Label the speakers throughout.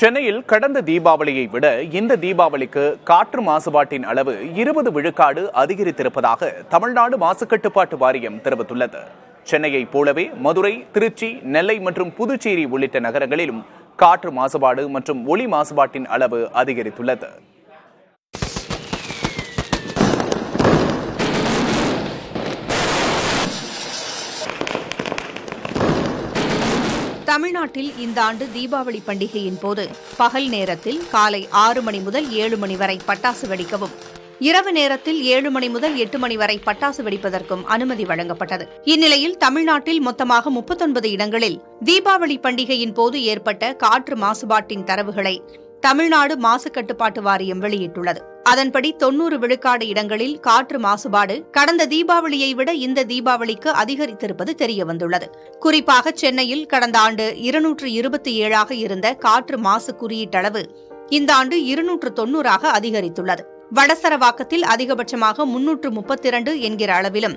Speaker 1: சென்னையில் கடந்த தீபாவளியை விட இந்த தீபாவளிக்கு காற்று மாசுபாட்டின் அளவு 20 விழுக்காடு அதிகரித்திருப்பதாக தமிழ்நாடு மாசுக்கட்டுப்பாட்டு வாரியம் தெரிவித்துள்ளது. சென்னையைப் போலவே மதுரை, திருச்சி, நெல்லை மற்றும் புதுச்சேரி உள்ளிட்ட நகரங்களிலும் காற்று மாசுபாடு மற்றும் ஒலி மாசுபாட்டின் அளவு அதிகரித்துள்ளது.
Speaker 2: தமிழ்நாட்டில் இந்த ஆண்டு தீபாவளி பண்டிகையின் போது பகல் நேரத்தில் காலை 6 மணி முதல் 7 மணி வரை பட்டாசு வெடிக்கவும், இரவு நேரத்தில் 7 மணி முதல் 8 மணி வரை பட்டாசு வெடிப்பதற்கும் அனுமதி வழங்கப்பட்டது. இந்நிலையில் தமிழ்நாட்டில் மொத்தமாக 39 இடங்களில் தீபாவளி பண்டிகையின் போது ஏற்பட்ட காற்று மாசுபாட்டின் தரவுகளை தமிழ்நாடு மாசு கட்டுப்பாட்டு வாரியம் வெளியிட்டுள்ளது. அதன்படி 90 விழுக்காடு இடங்களில் காற்று மாசுபாடு கடந்த தீபாவளியை விட இந்த தீபாவளிக்கு அதிகரித்திருப்பது தெரியவந்துள்ளது. குறிப்பாக சென்னையில் கடந்த ஆண்டு 227 இருந்த காற்று மாசு குறியீட்டளவு இந்த ஆண்டு 290 அதிகரித்துள்ளது. வடசரவாக்கத்தில் அதிகபட்சமாக 332 என்கிற அளவிலும்,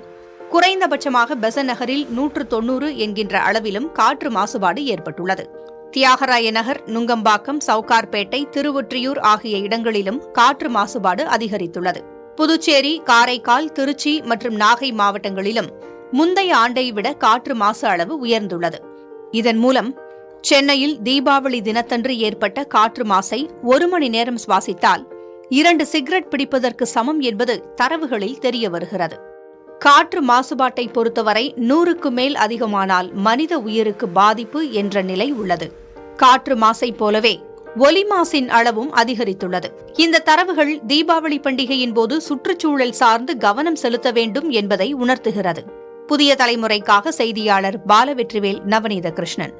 Speaker 2: குறைந்தபட்சமாக பெசன்ட் நகரில் 190 என்கின்ற அளவிலும் காற்று மாசுபாடு ஏற்பட்டுள்ளது. தியாகராய நகர், நுங்கம்பாக்கம், சவுகார்பேட்டை, திருவொற்றியூர் ஆகிய இடங்களிலும் காற்று மாசுபாடு அதிகரித்துள்ளது. புதுச்சேரி, காரைக்கால், திருச்சி மற்றும் நாகை மாவட்டங்களிலும் முந்தைய ஆண்டை விட காற்று மாசு அளவு உயர்ந்துள்ளது. இதன் மூலம் சென்னையில் தீபாவளி தினத்தன்று ஏற்பட்ட காற்று மாசை 1 மணி நேரம் சுவாசித்தால் 2 சிகரெட் பிடிப்பதற்கு சமம் என்பது தரவுகளில் தெரிய வருகிறது. காற்று மாசுபாட்டை பொறுத்தவரை 100க்கு மேல் அதிகமானால் மனித உயிருக்கு பாதிப்பு என்ற நிலை உள்ளது. காற்று மாசை போலவே ஒலி மாசின் அளவும் அதிகரித்துள்ளது. இந்த தரவுகள் தீபாவளி பண்டிகையின் போது சுற்றுச்சூழல் சார்ந்து கவனம் செலுத்த வேண்டும் என்பதை உணர்த்துகிறது. புதிய தலைமுறைக்காக செய்தியாளர் பாலவெற்றிவேல், நவநீத கிருஷ்ணன்.